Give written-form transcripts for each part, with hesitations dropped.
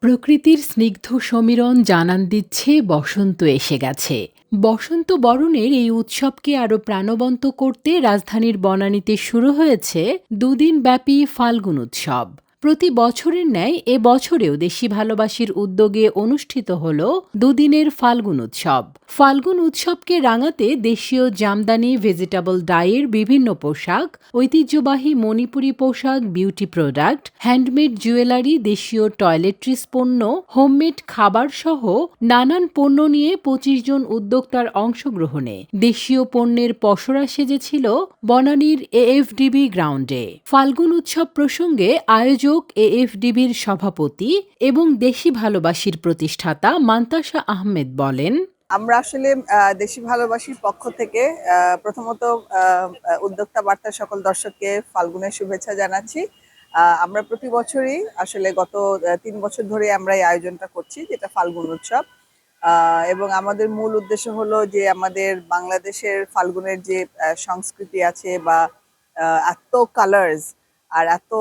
প্রকৃতির স্নিগ্ধ সমীরণ জানান দিচ্ছে বসন্ত এসে গেছে। বসন্ত বরণের এই উৎসবকে আরও প্রাণবন্ত করতে রাজধানীর বনানীতে শুরু হয়েছে দুদিন ব্যাপী ফাল্গুন উৎসব। প্রতি বছরের ন্যায় এ বছরেও দেশি ভালোবাসির উদ্যোগে অনুষ্ঠিত হল দুদিনের ফাল্গুন উৎসব। ফাল্গুন উৎসবকে রাঙাতে দেশীয় জামদানি, ভেজিটেবল ডাইয়ের বিভিন্ন পোশাক, ঐতিহ্যবাহী মণিপুরী পোশাক, বিউটি প্রোডাক্ট, হ্যান্ডমেড জুয়েলারি, দেশীয় টয়লেট্রিস পণ্য, হোমমেড খাবার সহ নানান পণ্য নিয়ে ২৫ জন উদ্যোক্তার অংশগ্রহণে দেশীয় পণ্যের পসরা সেজেছিল বনানীর এএফডিবি গ্রাউন্ডে। ফাল্গুন উৎসব প্রসঙ্গে আয়োজক এএফডিবির সভাপতি এবং দেশি ভালোবাসির প্রতিষ্ঠাতা মান্তাসা আহমেদ বলেন, আমরা আসলে দেশি ভালোবাসির পক্ষ থেকে প্রথমত উদ্যোক্তা বার্তার সকল দর্শককে ফাল্গুনের শুভেচ্ছা জানাচ্ছি। আমরা প্রতি বছরই আসলে গত ৩ বছর ধরে আমরা এই আয়োজনটা করছি, যেটা ফাল্গুন উৎসব। এবং আমাদের মূল উদ্দেশ্য হলো যে আমাদের বাংলাদেশের ফাল্গুনের যে সংস্কৃতি আছে বা এত কালার্স আর এত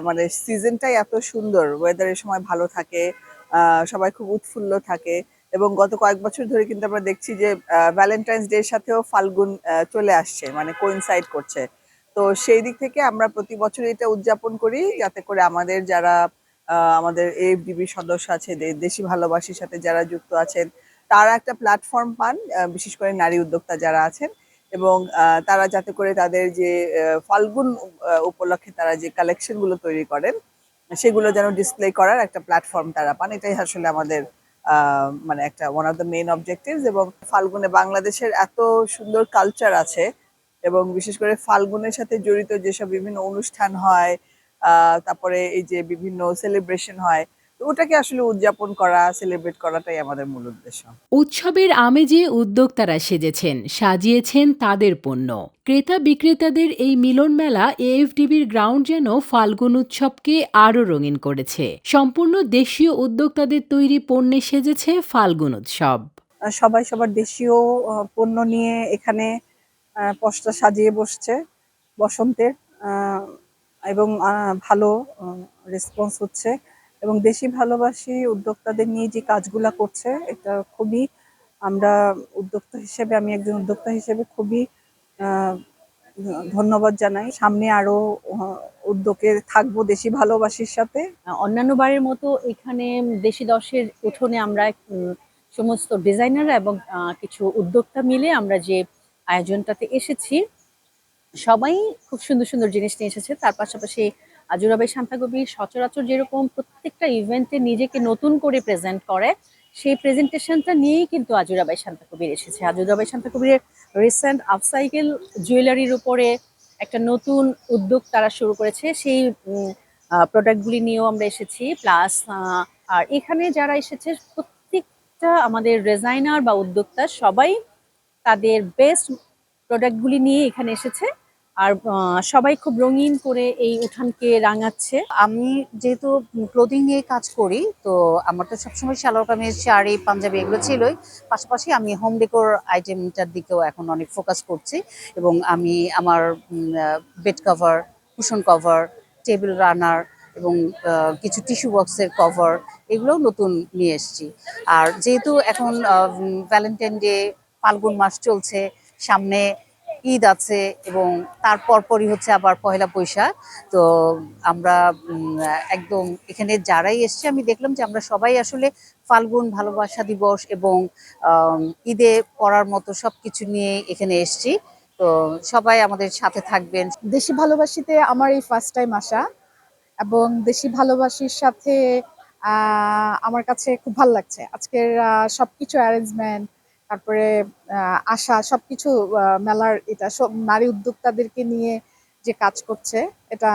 মানে সিজনটাই এত সুন্দর, ওয়েদারের সময় ভালো থাকে, সবাই খুব উৎফুল্ল থাকে। এবং গত কয়েক বছর ধরে কিন্তু আমরা দেখছি যে ভ্যালেন্টাইন্স ডে এর সাথেও ফাল্গুন চলে আসছে, মানে কোইনসাইড করছে। তো সেই দিক থেকে আমরা প্রতি বছর এটা উদযাপন করি, যাতে করে আমাদের যারা আমাদের এএফডিবি সদস্য আছে, দেশি ভালোবাসির সাথে যারা যুক্ত আছেন, তারা একটা প্ল্যাটফর্ম পান, বিশেষ করে নারী উদ্যোক্তা যারা আছেন, এবং তারা যাতে করে তাদের যে ফাল্গুন উপলক্ষে তারা যে কালেকশনগুলো তৈরি করেন, সেগুলো যেন ডিসপ্লে করার একটা প্ল্যাটফর্ম তারা পান। এটাই আসলে আমাদের মানে একটা one of the main objectives. এবং ফাল্গুনে বাংলাদেশের এত সুন্দর কালচার আছে, এবং বিশেষ করে ফাল্গুনের সাথে জড়িত যেসব বিভিন্ন অনুষ্ঠান হয়, তারপরে এই যে বিভিন্ন সেলিব্রেশন হয়, তো ওটাকে আসলে উদযাপন করা, সেলিব্রেট করাটাই আমাদের মূল উদ্দেশ্য। উৎসবের আমেজে উদ্যোক্তারা সেজেছেন, সাজিয়েছেন তাদের পণ্য। ক্রেতা বিক্রেতাদের এই মিলন মেলা এএফডিবির গ্রাউন্ড যেন ফাল্গুন উৎসবকে আরও রঙিন করেছে। সম্পূর্ণ দেশীয় উদ্যোক্তাদের তৈরি পণ্যে সেজেছে ফাল্গুন উৎসব। সবাই সবার দেশীয় পণ্য নিয়ে এখানে পসরা সাজিয়ে বসছে বসন্তের, এবং ভালো রেসপন্স হচ্ছে। এবং দেশি ভালোবাসি উদ্যোক্তাদের নিয়ে যে কাজগুলা করছে, এটা খুবই, আমরা উদ্যোক্তা হিসেবে, আমি একজন উদ্যোক্তা হিসেবে খুবই ধন্যবাদ জানাই। সামনে আরো উদ্যোগে থাকবো দেশি ভালোবাসির সাথে। অন্যান্য বারের মতো এখানে দেশি দশের উঠোনে আমরা সমস্ত ডিজাইনাররা এবং কিছু উদ্যোক্তা মিলে আমরা যে আয়োজনটাতে এসেছি, সবাই খুব সুন্দর সুন্দর জিনিস নিয়ে এসেছে। তার পাশাপাশি জোড়াবাই শান্তাকবি সচরাচর যেরকম প্রত্যেকটা ইভেন্টে নিজেকে নতুন করে প্রেজেন্ট করে, সেই প্রেজেন্টেশনটা নিয়েই কিন্তু জোড়াবাই শান্তাকবির এসেছে। জোড়াবাই শান্তাকবির রিসেন্ট আপসাইকেল জুয়েলারির উপরে একটা নতুন উদ্যোগ তারা শুরু করেছে, সেই প্রোডাক্টগুলি নিয়েও আমরা এসেছি। প্লাস আর এখানে যারা এসেছে প্রত্যেকটা আমাদের ডিজাইনার বা উদ্যোক্তা সবাই তাদের বেস্ট প্রোডাক্টগুলি নিয়ে এখানে এসেছে, আর সবাই খুব রঙিন করে এই উঠানকে রাঙাচ্ছে। আমি যেহেতু ক্লোদিং নিয়ে কাজ করি, তো আমার তো সবসময় সালোয়ার কামিজ, শাড়ি, পাঞ্জাবি এগুলো ছিলই। পাশাপাশি আমি হোম ডেকোর আইটেমটার দিকেও এখন অনেক ফোকাস করছি, এবং আমি আমার bed cover, cushion cover, table runner এবং কিছু টিস্যু বক্সের কভার, এগুলোও নতুন নিয়ে এসেছি। আর যেহেতু এখন ভ্যালেন্টাইন ডে, ফাল্গুন মাস চলছে, সামনে ঈদ আছে, এবং তার পরপরই হচ্ছে আবার পহেলা বৈশাখ। তো আমরা একদম এখানে যারাই এসছে, আমি দেখলাম যে আমরা সবাই আসলে ফাল্গুন ভালোবাসা দিবস এবং ঈদে পড়ার মতো সবকিছু নিয়ে এখানে এসছি। তো সবাই আমাদের সাথে থাকবেন। দেশি ভালোবাসিতে আমার এই ফার্স্ট টাইম আসা, এবং দেশি ভালোবাসির সাথে আমার কাছে খুব ভালো লাগছে। আজকের সবকিছু অ্যারেঞ্জমেন্ট, তারপরে আসা সবকিছু, মেলার এটা সব নারী উদ্যোক্তাদেরকে নিয়ে যে কাজ করছে, এটা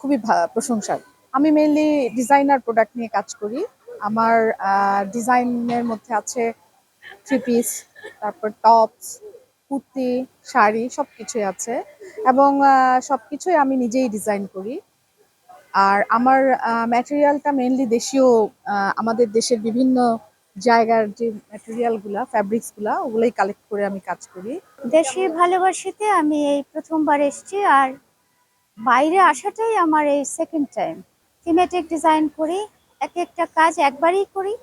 খুবই প্রশংসার। আমি মেইনলি ডিজাইনার প্রোডাক্ট নিয়ে কাজ করি। আমার ডিজাইনের মধ্যে আছে থ্রি পিস, তারপর টপস, কুর্তি, শাড়ি সবকিছুই আছে, এবং সবকিছুই আমি নিজেই ডিজাইন করি। আর আমার ম্যাটেরিয়ালটা মেইনলি দেশীয়, আমাদের দেশের বিভিন্ন জায়গার যে ম্যাটেরিয়ালগুলা, ফ্যাব্রিক্সগুলা, ওগুলোই কালেক্ট করে আমি কাজ করি। দেশি ভালোবাসিতে আমি এই প্রথমবার এসেছি, আর বাইরে আসাটাই আমার এই সেকেন্ড টাইম। থিমেটিক ডিজাইন করি, এক একটা কাজ একবারই করি,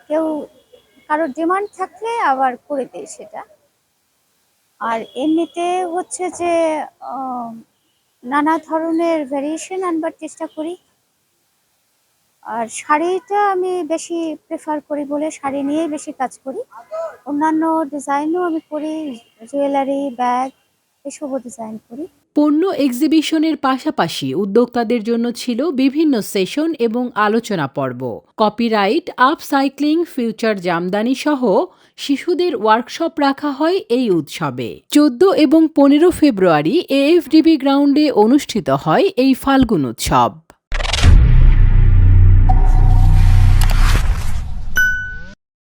কেউ কারোর ডিমান্ড থাকলে আবার করে দেয় সেটা। আর এমনিতে হচ্ছে যে আহ, নানা ধরনের ভ্যারিয়েশন আনবার চেষ্টা করি। আর শাড়িটা আমি বেশি প্রেফার করি বলে শাড়ি নিয়েই বেশি কাজ করি। অন্যান্য ডিজাইনও আমি করি, জুয়েলারি, ব্যাগ এসবও ডিজাইন করি। পণ্য এক্সিবিশনের পাশাপাশি উদ্যোক্তাদের জন্য ছিল বিভিন্ন সেশন এবং আলোচনা পর্ব, কপিরাইট, আপসাইক্লিং, ফিউচার জামদানি সহ শিশুদের ওয়ার্কশপ রাখা হয় এই উৎসবে। 14 এবং 15 ফেব্রুয়ারি এএফডিবি গ্রাউন্ডে অনুষ্ঠিত হয় এই ফাল্গুন উৎসব।